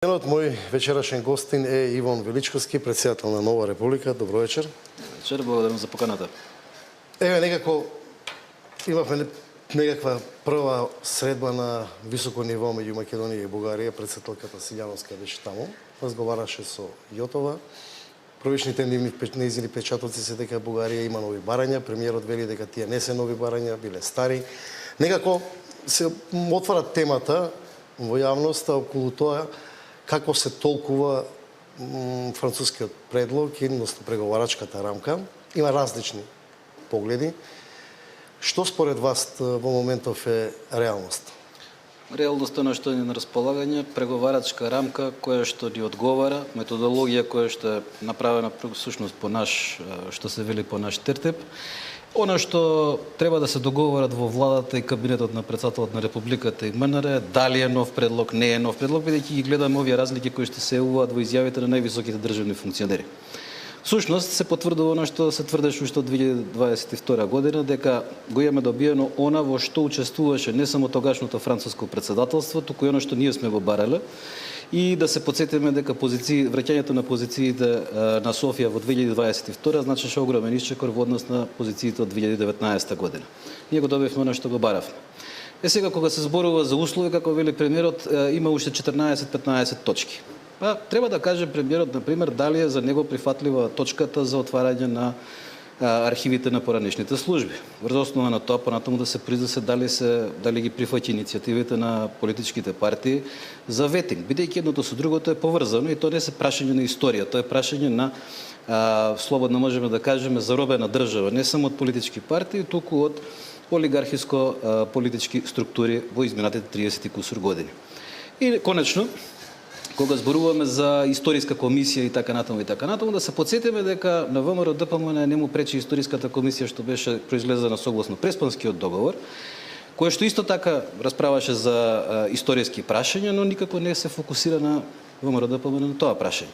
Еден мој вечерашен гостин е Иван Величковски, председател на Нова Република. Добро вечер. Вечер, благодарам за поканата. Еве, некако имавме некаква прва средба на високо ниво меѓу Македонија и Бугарија. Председателката Силјановска беше таму. Разговараше со Јотова. Првичните нејзини печатоци се дека Бугарија има нови барања. Премиерот вели дека тие не се нови барања, биле стари. Некако се отвара темата во јавноста околу тоа како се толкува францускиот предлог, односно преговарачката рамка. Има различни погледи. Што според вас во моментов е реалност? Реалноста на што е на располагање, преговарачка рамка која што ни одговара, методологија која што е направена всушност по наш, што се вели по наш тертеп. Она што треба да се договорат во владата и кабинетот на председателот на Републиката и МНР, дали е нов предлог, не е нов предлог, бидејќи ги гледаме овие разлики кои што се јавуваат во изјавите на највисоките државни функционери. Всушност се потврдува она што се тврдеше уште од 2022 година, дека го имаме добиено она во што учествуваше не само тогашното француско председателство, туку и она што ние сме го барале. И да се подсетиме дека враќањето на позициите на Софија во 2022 значеше огромен исчекор во однос на позициите од 2019 година. Ние го добивме она што го баравме. Сега кога се зборува за услови, како вели премиерот, има уште 14-15 точки. Па треба да каже премиерот, например, дали е за него прифатлива точката за отварање на архивите на поранешните служби. Врз основа на тоа понатаму да се призна дали ги прифаќа иницијативите на политичките партии за ветинг, бидејќи едното со другото е поврзано и тоа не се прашање на историја, тоа е прашање на слободно можеме да кажеме заробена држава, не само од политички партии, туку од олигархиско политички структури во изминатите 30 и кусур години. И конечно, кога зборуваме за историска комисија и така натаму, да се подсетиме дека на ВМРО ДПМН не му пречи историската комисија што беше произлезена согласно Преспанскиот договор, кој што исто така расправаше за историски прашања, но никако не се фокусира на ВМРО ДПМН на тоа прашање.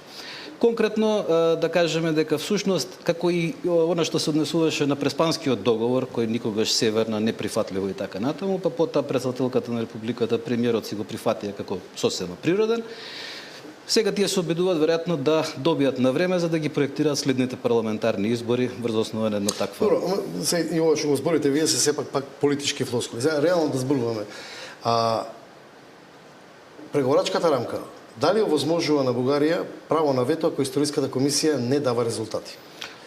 Конкретно да кажеме дека всушност како и она што се однесуваше на Преспанскиот договор, кој никогаш северна неприфатливо и така натаму, па потоа председателката на Републиката, премиерот си го прифатија како сосема природен. Сега тие се обидуваат веројатно да добијат на време за да ги проектираат следните парламентарни избори врз основа на една таква. Добро, и ова што го зборите вие се сепак пак политички флоскули. Сега реално да зборуваме. Преговорачката рамка дали овозможува на Бугарија право на вето ако историската комисија не дава резултати?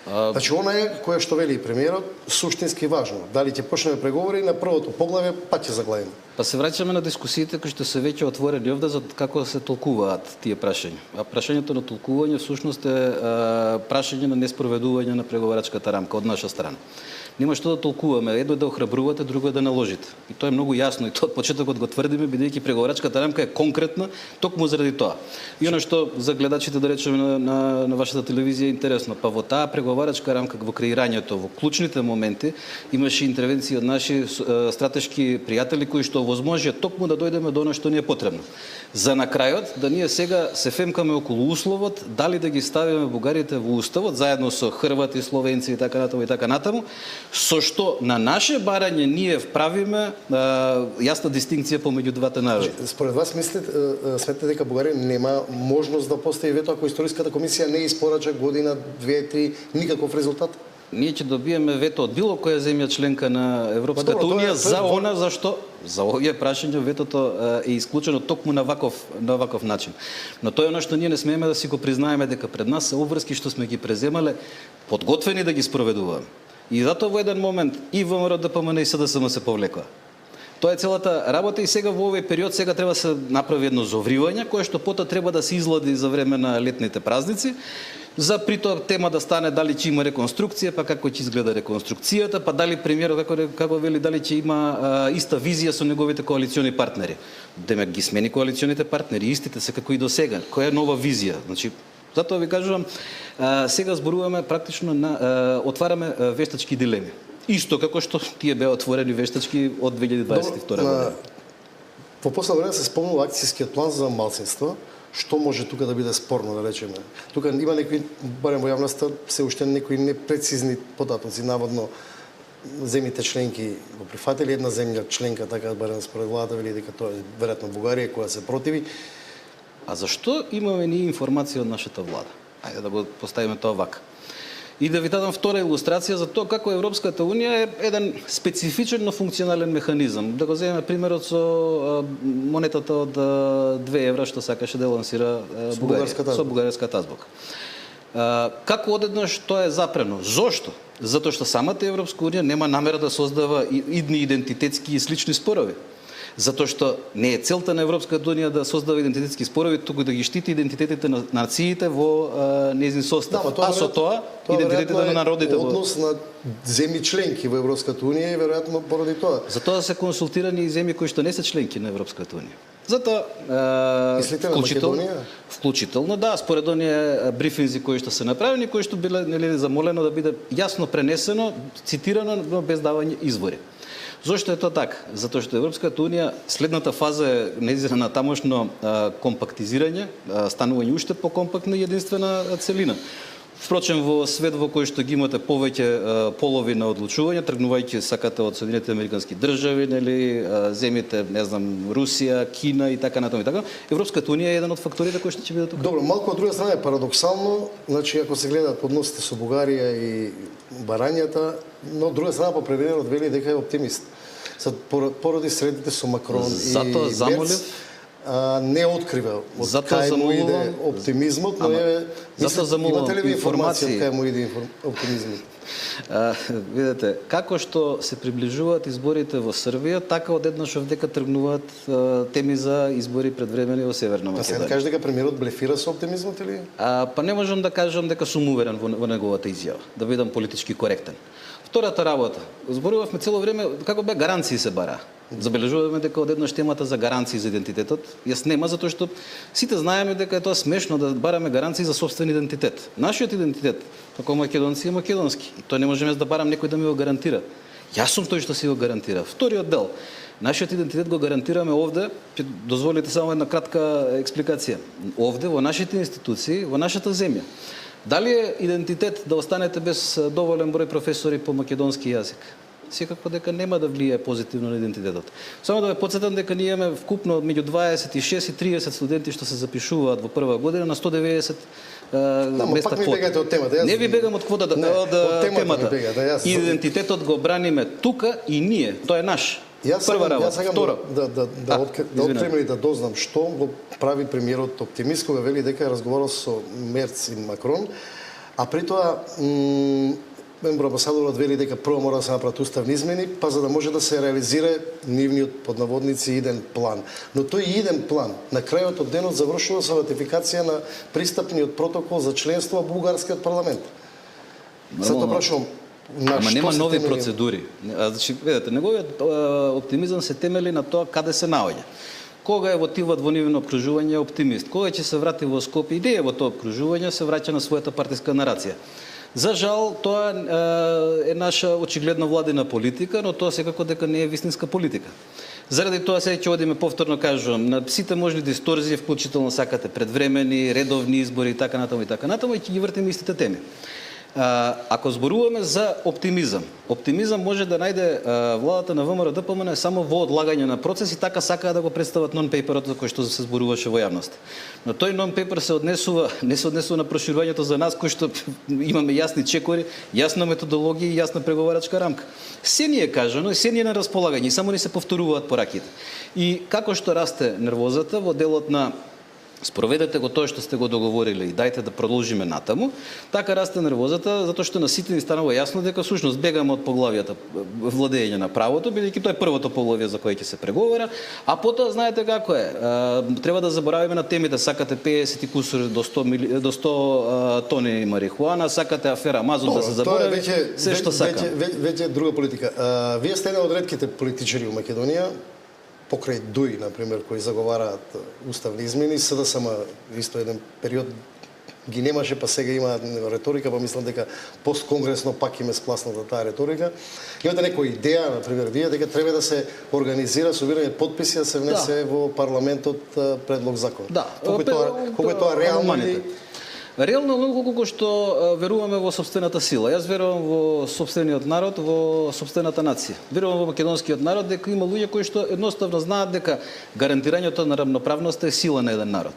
Значи, она е која што вели и премиерот, суштински важно. Дали ќе почнеме преговори на првото поглавје, па ќе заглавиме. Па се враќаме на дискусиите кои што се веќе отворени овде за како се толкуваат тие прашања. А прашањето на толкување всушност е прашање на неспроведување на преговарачката рамка од наша страна. Нема што да толкуваме, едно е да охрабрувате, друго е да наложите. И тоа е многу јасно и тоа од почетокот го тврдиме, бидејќи преговарачката рамка е конкретна токму заради тоа. И она што за гледачите да речеме на вашата телевизија е интересно, па во таа преговарачка рамка во креирањето, во клучните моменти имаше интервенции од наши стратешки пријатели кои што овозможија токму да дојдеме до она што ни е потребно. За на крајот да ние сега се фемкаме околу условот дали да ги ставиме бугарите во уставот заедно со хрвати, словенци и така натаму, со што на наше барање ние правиме јасна дистинкција помеѓу двата народи. Според вас сметате дека Бугарија нема можност да постави вето ако историската комисија не испорача година, 2-3 никаков резултат? Ние ќе добиеме вето од било која земја членка на Европската унија за она зашто за овие прашања ветото е исклучено токму на ваков начин. Но тоа е она што ние не смееме да си го признаеме дека пред нас се обврски што сме ги преземале подготвени да ги спроведуваме. И затоа во еден момент и ВМРО ДПМН и СДСМ се повлекоа. Тоа е целата работа и сега во овој период сега треба да се направи едно зовривање кое што потоа треба да се излади за време на летните празници. За притоа тема да стане дали ќе има реконструкција, па како ќе изгледа реконструкцијата, па дали премиерот како вели дали ќе има иста визија со неговите коалициони партнери. Демек ги смени коалиционите партнери, истите се како и до сега. Која е нова визија? Значи, затоа ви кажувам, сега зборуваме практично отвараме вештачки дилеми. Исто како што тие беа отворени вештачки од 2022 година. Во последно време се спомнува акцијскиот план за малцинства. Што може тука да биде спорно, да речеме? Тука има некои, барем во јавноста, се уште некои непрецизни податоци, наводно земјите членки го прифатили, една земја членка, така барем според владата, вели дека тоа е веројатно Бугарија која се противи. а зашто имаме ние информација од нашата влада? Ајде да го поставиме тоа вака. И да ви дадам втора илустрација за тоа како Европската Унија е еден специфичен, но функционален механизам. Да го земеме примерот со монетата од 2 евра што сакаше да лансира Бугарија, со бугарската азбука. Како одеднаш тоа е запрено? Зошто? Затоа што самата Европска Унија нема намера да создава идни идентитетски и слични спорови. Затоа што не е целта на Европската Унија да создава идентитетски спорови, туку да ги штити идентитетите на нациите во нејзин состав. Да, со тоа идентитетите на народите во однос на земји членки во Европската Унија и веројатно поради тоа. Затоа се консултирани и земји кои што не се членки на Европската Унија. Затоа вклучително да, според оние брифинзи кои што се направени, кои што биле замолено да биде јасно пренесено, цитирано, но без давање извори. Зошто е тоа така? Затоа што Европската Унија следната фаза е нејзина на тамошно компактизирање, станување уште покомпактна и единствена целина. Впрочем, во свет во кој што ги имате повеќе полови на одлучување, тргнувајќи сакате од Соединетите американски држави, нели, земите, не знам, Русија, Кина и така натаму и така, Европската Унија е еден од факторите кои што ќе биде тука. Добро, малку од друга страна е парадоксално, значи ако се гледаат односите со Бугарија и барањата, но од друга страна по премиерот вели дека е оптимист. Поради средите со Макрон и Мерц, не открива од кај му иде оптимизмот, но имате ли ви информација од кај му иде оптимизмот? Видете, како што се приближуваат изборите во Србија, така одеднаш овдека тргнуваат теми за избори предвремени во Северна Македонија. Сега кажеш дека премиерот блефира со оптимизмот или? Па не можам да кажам дека сум уверен во неговата изјава, да бидам политички коректен. Втората работа, зборувавме цело време како бе гаранции се бара. Забележуваме дека одеднаш темата за гаранции за идентитетот јас нема, затоа што сите знаеме дека е тоа смешно да бараме гаранции за собствен идентитет. Нашиот идентитет, како македонци, е македонски. И тоа не можеме да барам некој да ми го гарантира. Јас сум тој што си го гарантира. Вториот дел, нашиот идентитет го гарантираме овде, ќе дозволите само една кратка експликација. Овде, во нашите институции, во нашата земја. Дали е идентитет да останете без доволен број професори по македонски јазик? Секако дека нема да влие позитивно на идентитетот. Само да ве потсетам дека ние имаме вкупно меѓу 26 и 30 студенти што се запишуваат во прва година на 190 места квота. Не ви бегам од квота, од темата. Идентитетот го браниме тука и ние, тоа е наш. Прва работа. Втора. Да открим или да дознам што го прави премиерот оптимист кога вели дека е разговарал со Мерц и Макрон, а при тоа амбасадорот вели дека прво мора да се направат уставни измени, па за да може да се реализира нивниот под наводници иден план. Но тој иден план на крајот од денот завршува со ратификација на пристапниот протокол за членство во бугарскиот парламент. Затоа прашувам, ама нема нови процедури. Значи, видете, неговиот оптимизам се темели на тоа каде се наоѓа. Кога евотиват во нивно обкружување е оптимист. Кога ќе се врати во Скопје, идеја во тоа обкружување се враќа на својата партиска нарација. За жал, тоа е наша очигледна владина политика, но тоа секако дека не е вистинска политика. Заради тоа сега ќе одиме повторно кажувам на сите можни дисторзии, вклучително сакате предвремени, редовни избори и така натаму и ќе ги вртиме истите теми. Ако зборуваме за оптимизам, оптимизам може да најде владата на ВМРО ДПМН само во одлагање на процес и така сакаа да го представат нон-пейперот за кој што се зборуваше во јавност. Но тој нон-пейпер не се однесува на проширувањето за нас кој што имаме јасни чекори, јасна методологија и јасна преговарачка рамка. Се ни е кажано и се ни е на располагање и само ни се повторуваат пораките. И како што расте нервозата во делот на спроведете го тоа што сте го договориле и дајте да продолжиме натаму, така расте нервозата, затоа што на сите ни станува јасно дека всушност бегаме од поглавијата владење на правото, бидејќи тоа е првото поглавје за кое ќе се преговара, а потоа знаете како е. Треба да заборавиме на темите, сакате 50 и кусур до 100 тони марихуана, сакате афера Мазут да се заборави, се што сака. Веќе друга политика. Вие сте една од ретките политичари во Македонија, покрај Дуј, например, кои заговараат уставни измени, СДСМ исто еден период ги немаше, па сега има реторика, па мислам дека постконгресно пак им е спласната таа реторика. Имате некоја идеја, например, вие дека треба да се организира собирање подписи да се внесе во парламентот предлог закон. Да. Колку е тоа реално или Реално многу колку што веруваме во сопствената сила. Јас верувам во сопствениот народ, во сопствената нација. Верувам во македонскиот народ дека има луѓе кои што едноставно знаат дека гарантирањето на рамноправноста е сила на еден народ.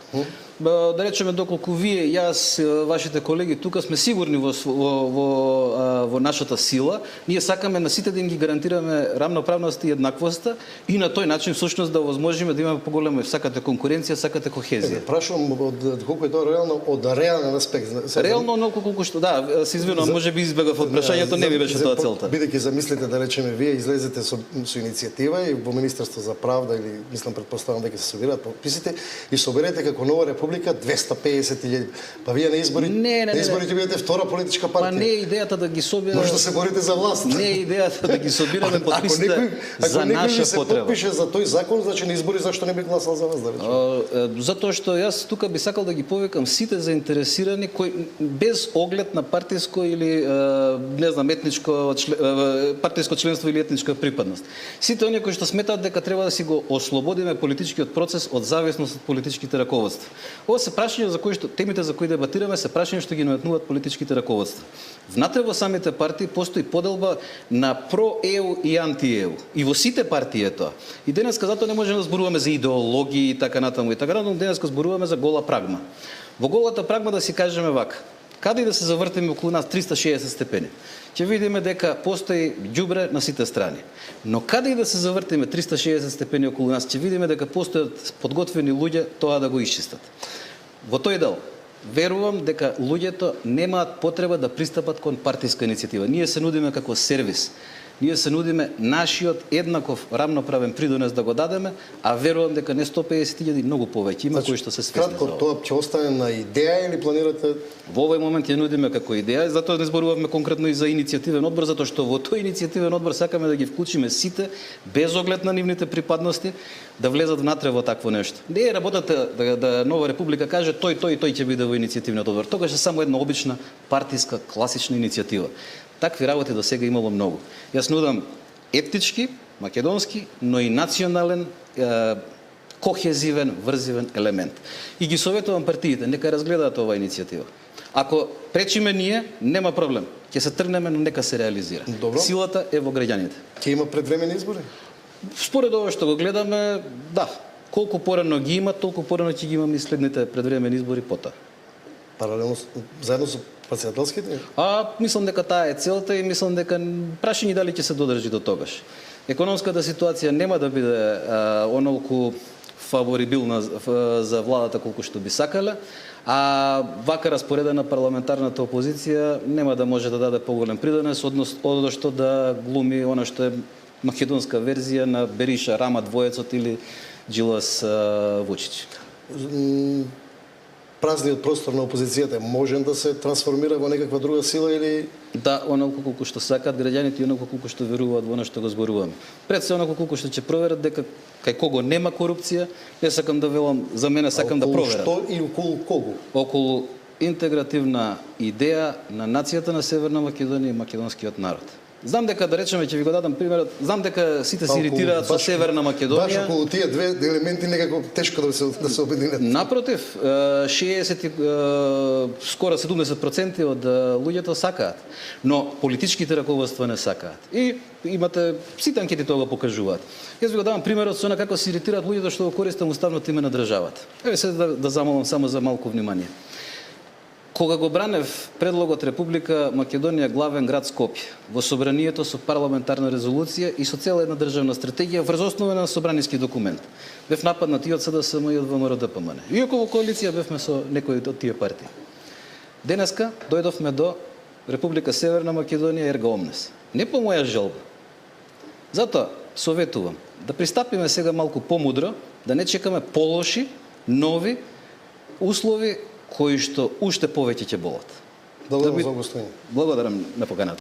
Да речеме, доколку вие, јас, вашите колеги тука сме сигурни во нашата сила, ние сакаме на сите да им ги гарантираме рамноправноста и еднаквоста и на тој начин всушност да возможиме да имаме поголема, сакате конкуренција, сакате кохезија. Прашувам од колку е тоа реално од реален аспект. Реално многу колку што се извинувам, можеби избегав од прашањето, не ми беше тоа целта. Бидејќи замислите да речеме вие излезете со иницијатива и во Министерство за правда или мислам претпоставам дека се собираат подписите и соберете како нова република 250.000. Па вие на изборите ќе бидете втора политичка партија. Па не е идејата да ги собира. Може да се борите за власт. Не е идејата да ги собираме подписите за наша потреба. Ако некој се подпише за тој закон, значи на избори зашто не би гласал за вас, да речеме? Затоа што јас тука би сакал да ги повикам сите заинтересирани кои без оглед на партиско или не знам партиско членство или етничка припадност. Сите оние кои што сметаат дека треба да си го ослободиме политичкиот процес од зависност од политичките раководства. Ова се прашања за кои што темите за кои дебатираме се прашања што ги наметнуваат политичките раководства. Внатре во самите партии постои поделба на про-ЕУ и анти-ЕУ. И во сите партии е тоа. И денеска затоа не можеме да зборуваме за идеологии и така натаму и така натаму, денеска зборуваме за гола прагма. Во голата прагма да си кажеме вака: каде и да се завртиме околу нас 360 степени, ќе видиме дека постои ѓубре на сите страни. Но каде и да се завртиме 360 степени околу нас, ќе видиме дека постојат подготвени луѓе тоа да го исчистат. Во тој дел верувам дека луѓето немаат потреба да пристапат кон партиска иницијатива. Ние се нудиме како сервис. Ние се нудиме нашиот еднаков рамноправен придонес да го дадеме, а верувам дека не 150.000 многу повеќе има кои што се свесни за ова. Кратко, тоа ќе остане на идеја или планирате? Во овој момент ја нудиме како идеја, затоа не зборувавме конкретно и за иницијативен одбор, затоа што во тој иницијативен одбор сакаме да ги вклучиме сите без оглед на нивните припадности да влезат внатре во такво нешто. Не е работата да Нова република каже тој ќе биде во иницијативниот одбор. Тогаш е само една обична партиска класична иницијатива. Такви работи до сега имало многу. Јас нудам етнички, македонски, но и национален, кохезивен, врзивен елемент. И ги советувам партиите, нека разгледаат оваа иницијатива. Ако пречиме ние, нема проблем. Ќе се тргнеме, но нека се реализира. Добро. Силата е во граѓаните. Ќе има предвремени избори? Според ова што го гледаме, да. Колку порано ги има, толку порано ќе ги имаме и следните предвремени избори потоа. Паралелно заедно со претседателските? Мислам дека таа е целта и мислам дека прашање дали ќе се додржи до тогаш. Економската ситуација нема да биде онолку фаворибилна за владата колку што би сакале, а вака распоредена парламентарната опозиција нема да може да даде поголем придонес, одошто да глуми она што е македонска верзија на Бериша Рама двоецот или Джилас Вучич. Празниот простор на опозицијата можен да се трансформира во некаква друга сила или? Да, онолку колку што сакаат граѓаните и онолку колку што веруваат во она што го зборуваме. Пред се онолку колку што ќе проверат дека кај кого нема корупција, не сакам да велам, за мене сакам да проверат. Што и околу кого? Околу интегративна идеја на нацијата на Северна Македонија и македонскиот народ. Знам дека, да речеме, ќе ви го дадам примерот, знам дека сите се иритираат со Северна Македонија. Баш околу тие две елементи некако тешко да се обединат. Напротив, 60 скоро 70% од луѓето сакаат, но политичките раководства не сакаат. И имате сите анкети тоа го покажуваат. Јас ви го давам примерот со она како се иритираат луѓето што го користат уставното име на државата. Еве се да замолам само за малку внимание. Кога го бранев предлогот Република Македонија главен град Скопје во собранието со парламентарна резолуција и со цела една државна стратегија врз основа на собраниски документ, бев нападнат и од СДСМ и од ВМРО-ДПМН. Иако во коалиција бевме со некои од тие партии. Денеска дојдовме до Република Северна Македонија ерга омнес. Не по моја желба. Затоа советувам да пристапиме сега малку помудро, да не чекаме полоши, нови услови кои што уште повеќе ќе болат. Благодарам за гостување. Благодарам на поканата.